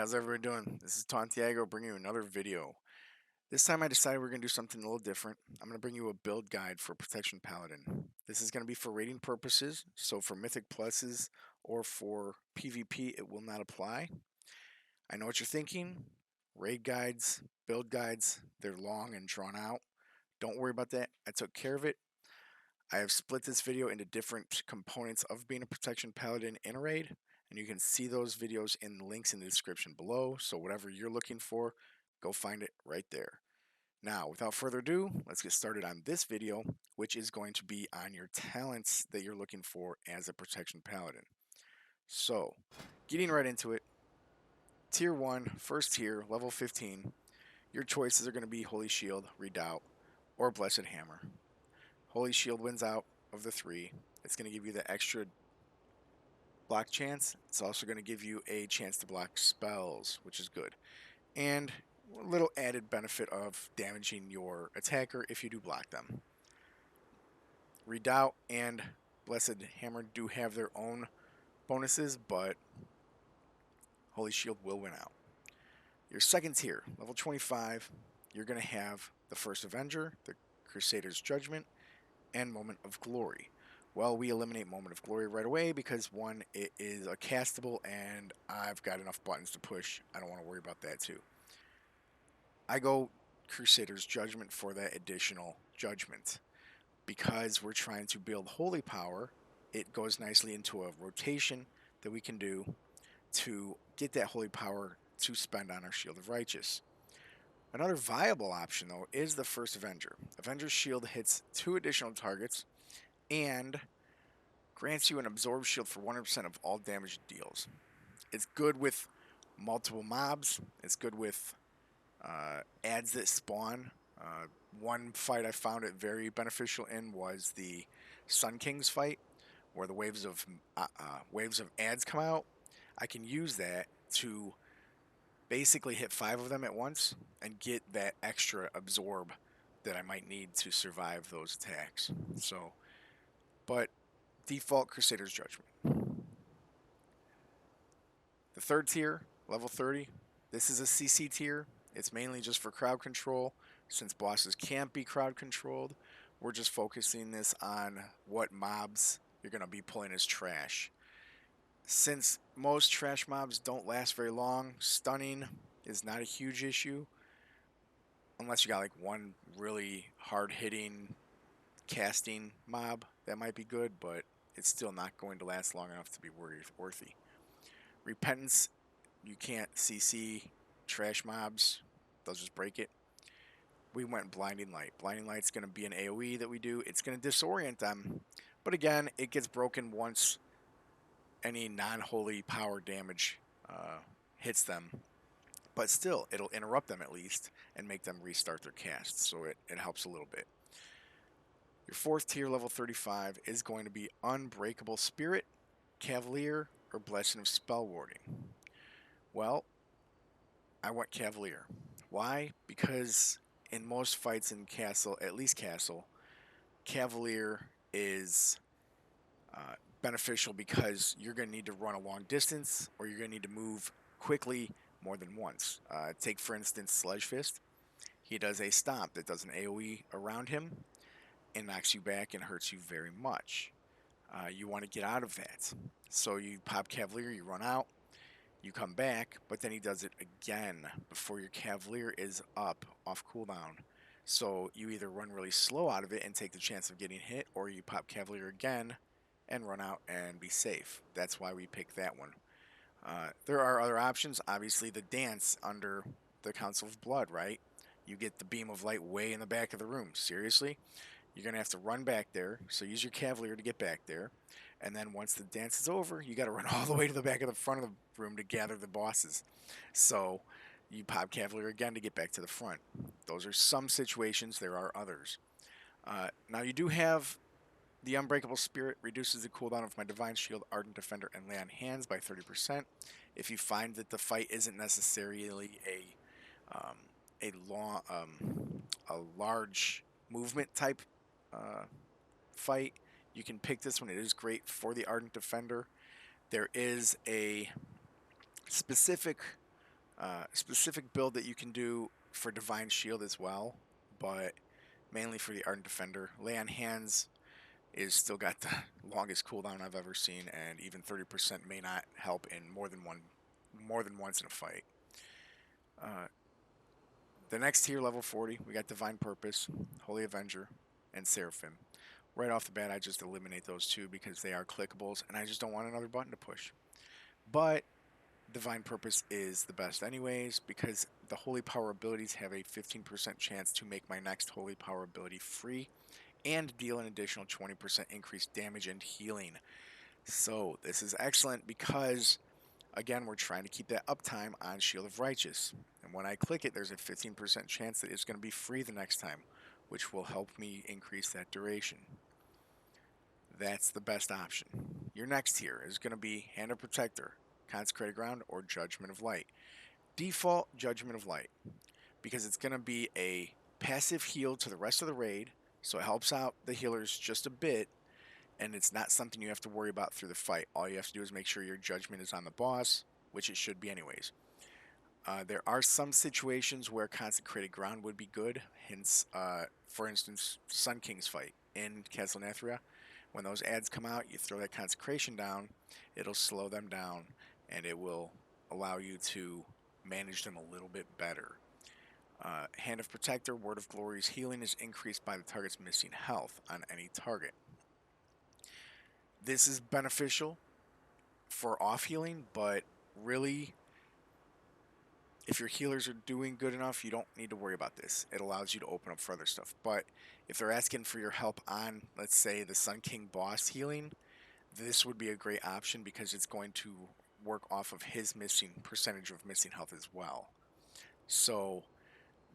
how's everyone doing? This is Tontiago bringing you another video. This time I decided we're going to do something a little different. I'm going to bring you a build guide for Protection Paladin. This is going to be for rating purposes, so for Mythic Pluses or for PvP it will not apply. I know what you're thinking. Raid guides, build guides, they're long and drawn out. Don't worry about that. I took care of it. I have split this video into different components of being a Protection Paladin in a raid, and you can see those videos in the links in the description below, so whatever you're looking for, go find it right there. Now, without further ado, let's get started on this video, which is going to be on your talents that you're looking for as a Protection Paladin. So, getting right into it, Tier 1, first tier, level 15, your choices are going to be Holy Shield, Redoubt, or Blessed Hammer. Holy Shield wins out of the three. It's going to give you the extra block chance. It's also going to give you a chance to block spells, which is good. And a little added benefit of damaging your attacker if you do block them. Redoubt and Blessed Hammer do have their own bonuses, but Holy Shield will win out. Your second tier, level 25, you're going to have the First Avenger, the Crusader's Judgment, and Moment of Glory. Well, we eliminate Moment of Glory right away because one, it is a castable and I've got enough buttons to push. I don't want to worry about that too. I go Crusader's Judgment for that additional judgment. Because we're trying to build holy power, it goes nicely into a rotation that we can do to get that holy power to spend on our Shield of Righteous. Another viable option, though, is the First Avenger. Avenger's Shield hits 2 additional targets and grants you an Absorb Shield for 100% of all damage it deals. It's good with multiple mobs. It's good with ads that spawn. One fight I found it very beneficial in was the Sun King's fight, where the waves of ads come out. I can use that to basically hit 5 of them at once and get that extra absorb that I might need to survive those attacks. So, but default Crusader's Judgment. The third tier, level 30, this is a CC tier. It's mainly just for crowd control. Since bosses can't be crowd controlled, we're just focusing this on what mobs you're going to be pulling as trash. Since most trash mobs don't last very long, stunning is not a huge issue. Unless you got like one really hard-hitting casting mob, that might be good, but it's still not going to last long enough to be worthy. Repentance, you can't CC trash mobs. They'll just break it. We went Blinding Light. Blinding Light's going to be an AoE that we do. It's going to disorient them. But again, it gets broken once any non-holy power damage hits them. But still, it'll interrupt them at least and make them restart their casts. So it helps a little bit. Your fourth tier, level 35, is going to be Unbreakable Spirit, Cavalier, or Blessing of Spell Warding. Well, I went Cavalier. Why? Because in most fights in Castle, at least Castle, Cavalier is beneficial because you're going to need to run a long distance or you're going to need to move quickly more than once. Take, for instance, Sledge Fist. He does a stomp that does an AoE around him and knocks you back and hurts you very much. You want to get out of that. So you pop Cavalier, you run out, you come back, but then he does it again before your Cavalier is up off cooldown. So you either run really slow out of it and take the chance of getting hit, or you pop Cavalier again and run out and be safe. That's why we picked that one. There are other options. Obviously, the dance under the Council of Blood, right? You get the beam of light way in the back of the room. Seriously? You're going to have to run back there, so use your Cavalier to get back there. And then once the dance is over, you got to run all the way to the back of the front of the room to gather the bosses. So you pop Cavalier again to get back to the front. Those are some situations. There are others. Now you do have the Unbreakable Spirit reduces the cooldown of my Divine Shield, Ardent Defender, and Lay on Hands by 30%. If you find that the fight isn't necessarily a large movement type fight, you can pick this one. It is great for the Ardent Defender. There is a specific Specific build that you can do for Divine Shield as well, but mainly for the Ardent Defender. Lay on Hands is still got the longest cooldown I've ever seen, and even 30% may not help in more than once in a fight. Uh, the next tier, level 40, we got Divine Purpose, Holy Avenger, and Seraphim. Right off the bat, I just eliminate those two because they are clickables, and I just don't want another button to push. But Divine Purpose is the best anyways, because the Holy Power abilities have a 15% chance to make my next Holy Power ability free and deal an additional 20% increased damage and healing. So this is excellent because, again, we're trying to keep that uptime on Shield of Righteous. And when I click it, there's a 15% chance that it's going to be free the next time, which will help me increase that duration. That's the best option. Your next tier is going to be Hand of Protector, Consecrated Ground, or Judgment of Light. Default Judgment of Light, because it's going to be a passive heal to the rest of the raid, so it helps out the healers just a bit, and it's not something you have to worry about through the fight. All you have to do is make sure your judgment is on the boss, which it should be anyways. There are some situations where Consecrated Ground would be good, hence, for instance, Sun King's fight in Castle Nathria. When those ads come out, you throw that Consecration down, it'll slow them down, and it will allow you to manage them a little bit better. Hand of Protector, Word of Glory's healing is increased by the target's missing health on any target. This is beneficial for off healing, but really, if your healers are doing good enough, you don't need to worry about this. It allows you to open up for other stuff. But if they're asking for your help on, let's say, the Sun King boss healing, this would be a great option because it's going to work off of his percentage of missing health as well. So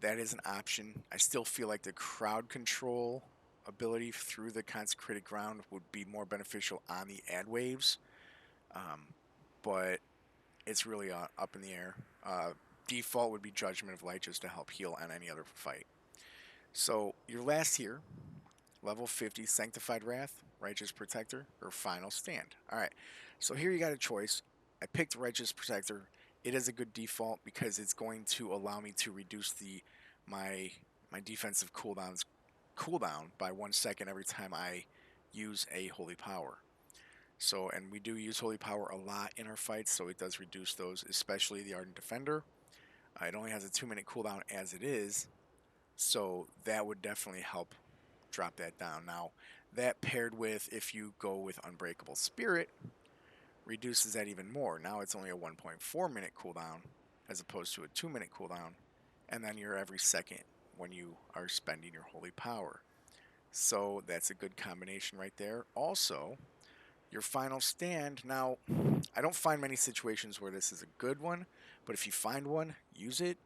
that is an option. I still feel like the crowd control ability through the Consecrated Ground would be more beneficial on the ad waves, but it's really up in the air. Default would be Judgment of Light just to help heal on any other fight. So your last tier, level 50, Sanctified Wrath, Righteous Protector, or Final Stand. Alright, so here you got a choice. I picked Righteous Protector. It is a good default because it's going to allow me to reduce my defensive cooldown by 1 second every time I use a Holy Power. So, and we do use Holy Power a lot in our fights, so it does reduce those, especially the Ardent Defender. It only has a 2-minute cooldown as it is, so that would definitely help drop that down. Now, that paired with, if you go with Unbreakable Spirit, reduces that even more. Now it's only a 1.4-minute cooldown as opposed to a 2-minute cooldown, and then you're every second when you are spending your Holy Power. So that's a good combination right there. Also, your Final Stand. Now, I don't find many situations where this is a good one, but if you find one, use it.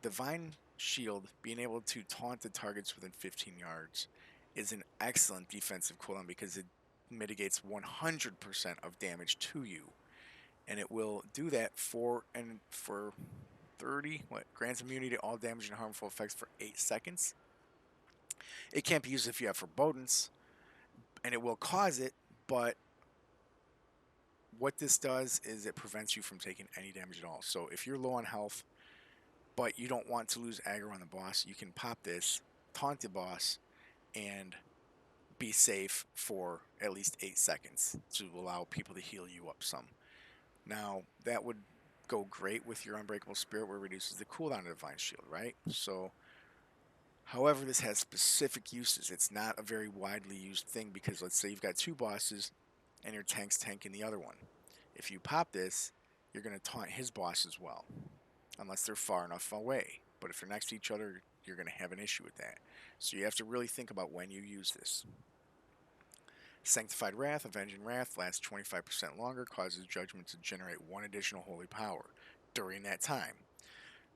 Divine Shield, being able to taunt the targets within 15 yards, is an excellent defensive cooldown because it mitigates 100% of damage to you. And it will do that for 30, grants immunity to all damage and harmful effects for 8 seconds. It can't be used if you have forebodance, and it will cause it, but what this does is it prevents you from taking any damage at all. So if you're low on health, but you don't want to lose aggro on the boss, you can pop this, taunt the boss, and be safe for at least 8 seconds to allow people to heal you up some. Now, that would go great with your Unbreakable Spirit where it reduces the cooldown of Divine Shield, right? So, however, this has specific uses. It's not a very widely used thing because let's say you've got 2 bosses and your tank's tanking the other one. If you pop this, you're going to taunt his boss as well, unless they're far enough away. But if they're next to each other, you're going to have an issue with that. So you have to really think about when you use this. Sanctified Wrath, Avenging Wrath, lasts 25% longer, causes Judgment to generate 1 additional Holy Power during that time.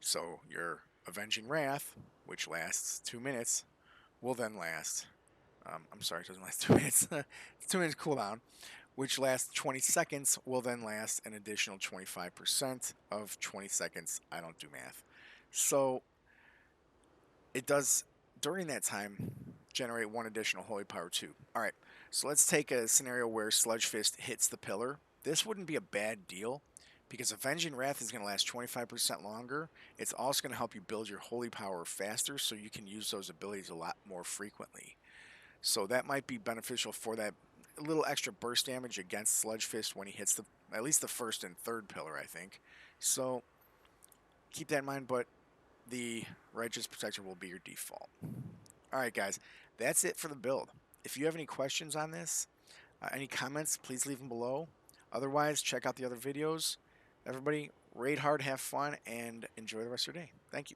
So your Avenging Wrath, which lasts 2 minutes, will then last... I'm sorry, it doesn't last 2 minutes. It's 2 minutes cooldown, which lasts 20 seconds, will then last an additional 25% of 20 seconds. I don't do math. So it does, during that time, generate 1 additional Holy Power too. Alright, so let's take a scenario where Sludge Fist hits the pillar. This wouldn't be a bad deal because Avenging Wrath is going to last 25% longer. It's also going to help you build your holy power faster so you can use those abilities a lot more frequently. So that might be beneficial for that little extra burst damage against Sludge Fist when he hits at least the first and third pillar, I think. So keep that in mind, but the Righteous Protector will be your default. Alright guys, that's it for the build. If you have any questions on this, any comments, please leave them below. Otherwise, check out the other videos. Everybody, raid hard, have fun, and enjoy the rest of your day. Thank you.